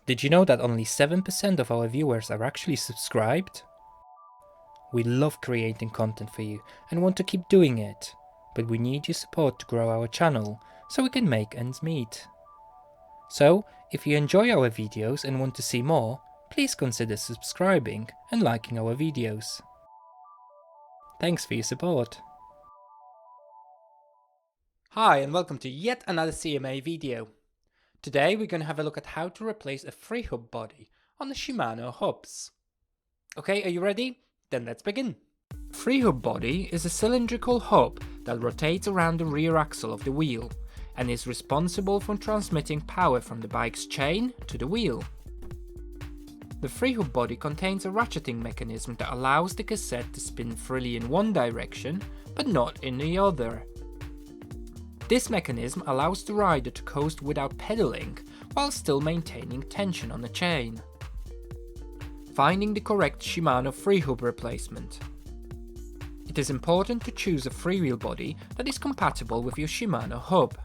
Did you know that only 7% of our viewers are actually subscribed? We love creating content for you and want to keep doing it, but we need your support to grow our channel so we can make ends meet. So, if you enjoy our videos and want to see more, please consider subscribing and liking our videos. Thanks for your support. Hi and welcome to yet another CMA video. Today we're going to have a look at how to replace a Freehub body on the Shimano hubs. Okay, are you ready? Then let's begin. Freehub body is a cylindrical hub that rotates around the rear axle of the wheel and is responsible for transmitting power from the bike's chain to the wheel. The Freehub body contains a ratcheting mechanism that allows the cassette to spin freely in one direction but not in the other. This mechanism allows the rider to coast without pedaling while still maintaining tension on the chain. Finding the correct Shimano Freehub replacement. It is important to choose a freewheel body that is compatible with your Shimano hub.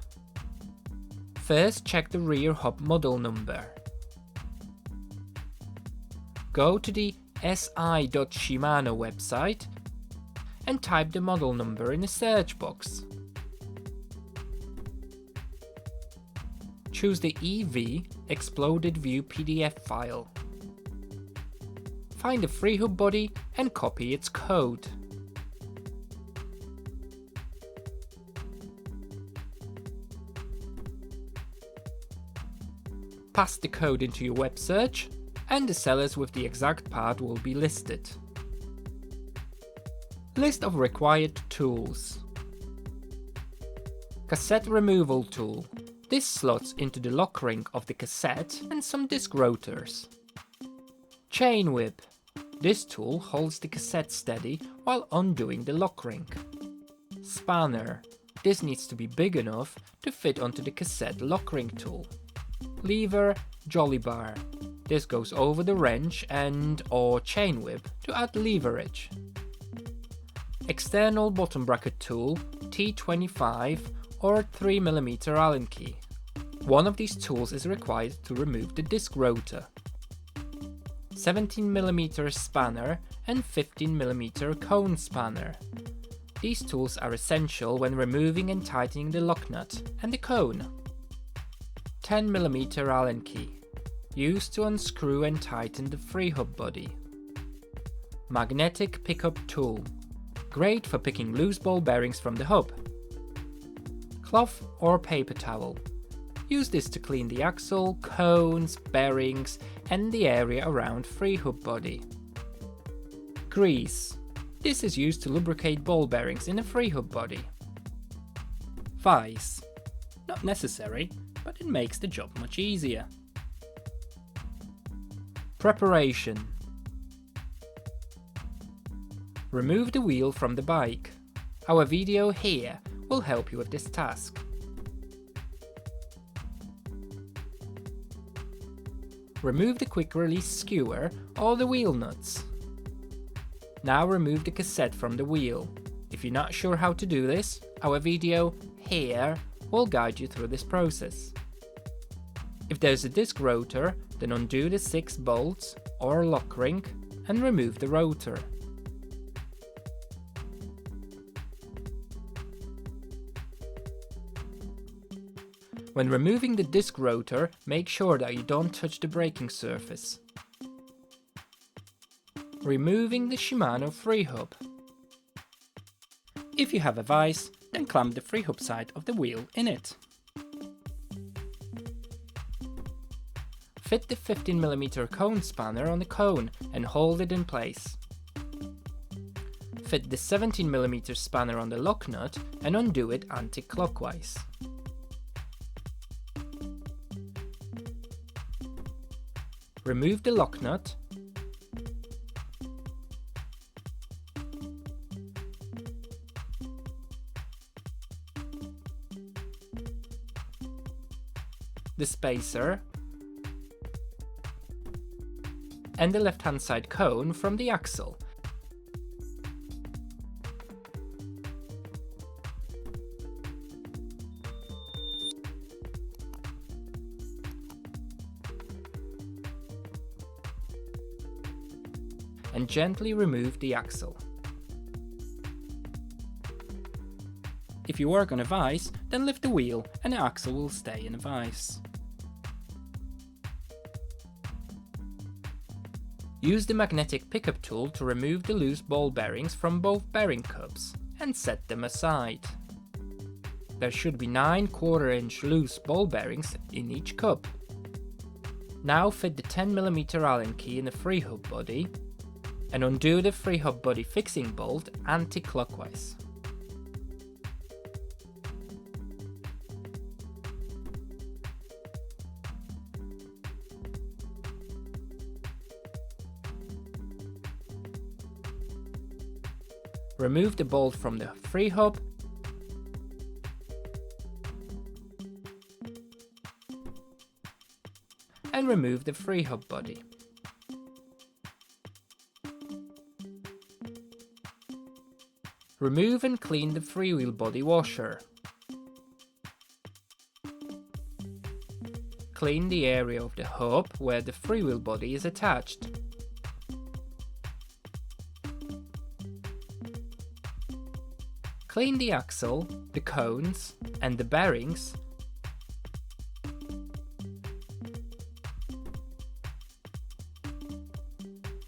First, check the rear hub model number. Go to the si.shimano website and type the model number in the search box. Choose the EV Exploded View PDF file. Find the Freehub body and copy its code. Pass the code into your web search and the sellers with the exact part will be listed. List of required tools. Cassette removal tool. This slots into the lock ring of the cassette and some disc rotors. Chain whip. This tool holds the cassette steady while undoing the lock ring. Spanner. This needs to be big enough to fit onto the cassette lock ring tool. Lever, jolly bar. This goes over the wrench and or chain whip to add leverage. External bottom bracket tool, T25 or 3mm Allen key. One of these tools is required to remove the disc rotor. 17mm spanner and 15mm cone spanner. These tools are essential when removing and tightening the lock nut and the cone. 10mm Allen key, used to unscrew and tighten the Freehub body. Magnetic pickup tool, great for picking loose ball bearings from the hub. Cloth or paper towel. Use this to clean the axle, cones, bearings and the area around Freehub body. Grease. This is used to lubricate ball bearings in a Freehub body. Vise. Not necessary, but it makes the job much easier. Preparation. Remove the wheel from the bike. Our video here will help you with this task. Remove the quick release skewer or the wheel nuts. Now remove the cassette from the wheel. If you're not sure how to do this, our video here will guide you through this process. If there's a disc rotor, then undo the 6 bolts or lock ring and remove the rotor. When removing the disc rotor, make sure that you don't touch the braking surface. Removing the Shimano Freehub. If you have a vise, then clamp the Freehub side of the wheel in it. Fit the 15mm cone spanner on the cone and hold it in place. Fit the 17mm spanner on the lock nut and undo it anti-clockwise. Remove the lock nut. The spacer and the left-hand side cone from the axle. and gently remove the axle. If you work on a vise, then lift the wheel and the axle will stay in a vise. Use the magnetic pickup tool to remove the loose ball bearings from both bearing cups and set them aside. There should be 9 1/4-inch loose ball bearings in each cup. Now fit the 10mm Allen key in the Freehub body and undo the Freehub body fixing bolt anti-clockwise. Remove the bolt from the Freehub and remove the Freehub body. Remove and clean the freewheel body washer. Clean the area of the hub where the freewheel body is attached. Clean the axle, the cones and the bearings,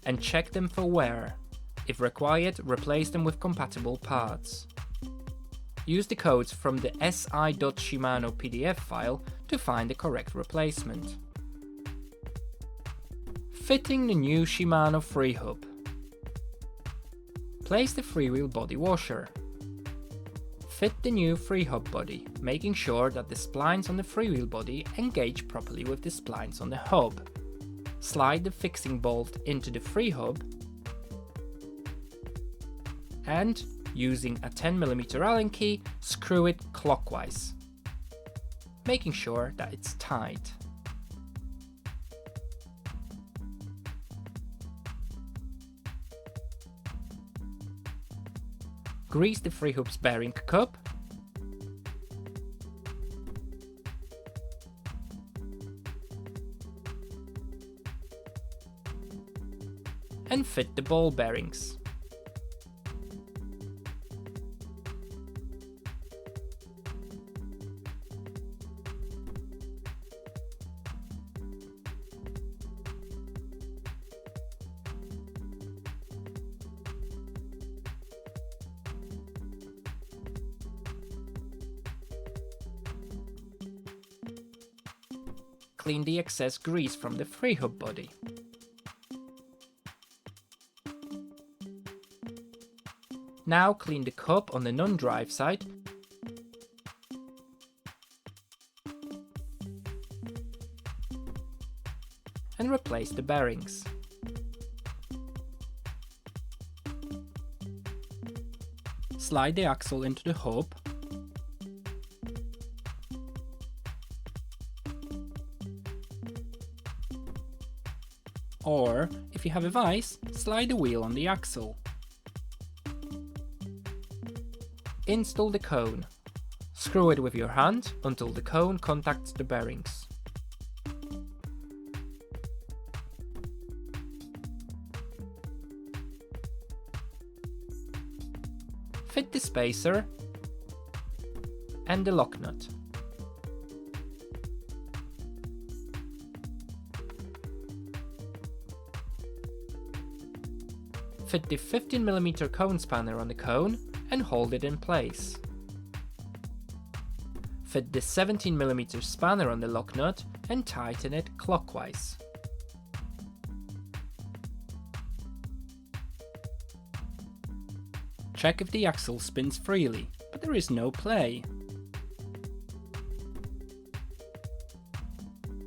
and check them for wear. If required, replace them with compatible parts. Use the codes from the si.shimano PDF file to find the correct replacement. Fitting the new Shimano Freehub. Place the freewheel body washer. Fit the new Freehub body, making sure that the splines on the freewheel body engage properly with the splines on the hub. Slide the fixing bolt into the Freehub and, using a 10mm Allen key, screw it clockwise, making sure that it's tight. Grease the Freehub's bearing cup and fit the ball bearings. Clean the excess grease from the Freehub body. Now clean the cup on the non-drive side and replace the bearings. Slide the axle into the hub or, if you have a vise, slide the wheel on the axle. Install the cone. Screw it with your hand until the cone contacts the bearings. Fit the spacer and the lock nut. Fit the 15mm cone spanner on the cone and hold it in place. Fit the 17mm spanner on the lock nut and tighten it clockwise. Check if the axle spins freely, but there is no play.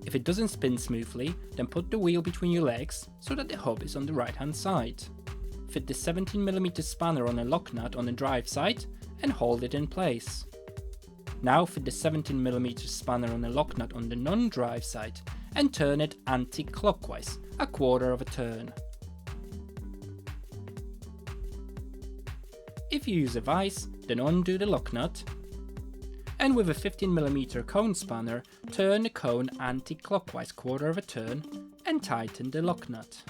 If it doesn't spin smoothly, then put the wheel between your legs so that the hub is on the right hand side. Fit the 17mm spanner on a lock nut on the drive side and hold it in place. Now fit the 17mm spanner on a lock nut on the non-drive side and turn it anti-clockwise, a 1/4 of a turn. If you use a vise, then undo the lock nut and with a 15mm cone spanner, turn the cone anti-clockwise 1/4 of a turn and tighten the lock nut.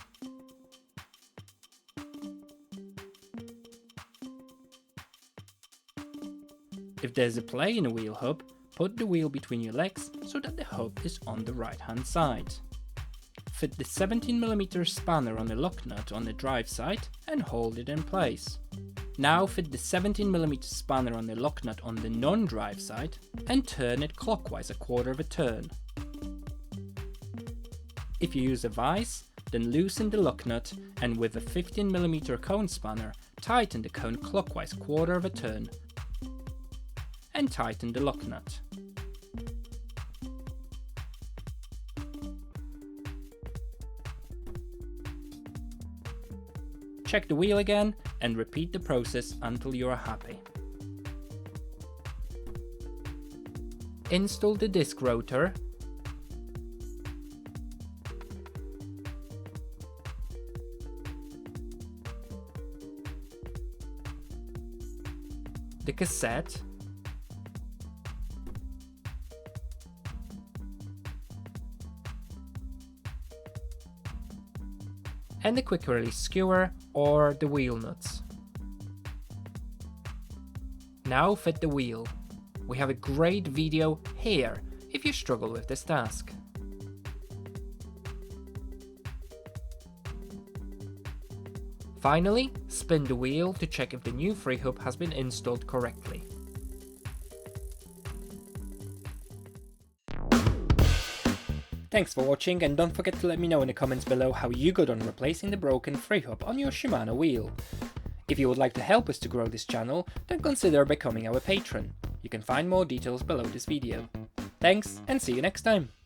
If there's a play in a wheel hub, put the wheel between your legs so that the hub is on the right hand side. Fit the 17mm spanner on the lock nut on the drive side and hold it in place. Now fit the 17mm spanner on the lock nut on the non-drive side and turn it clockwise a quarter of a turn. If you use a vise, then loosen the lock nut and with a 15mm cone spanner, tighten the cone clockwise quarter of a turn and tighten the lock nut. Check the wheel again and repeat the process until you are happy. Install the disc rotor, the cassette, and the quick release skewer or the wheel nuts. Now fit the wheel. We have a great video here if you struggle with this task. Finally, spin the wheel to check if the new Freehub has been installed correctly. Thanks for watching, and don't forget to let me know in the comments below how you got on replacing the broken Freehub on your Shimano wheel. If you would like to help us to grow this channel, then consider becoming our patron. You can find more details below this video. Thanks, and see you next time!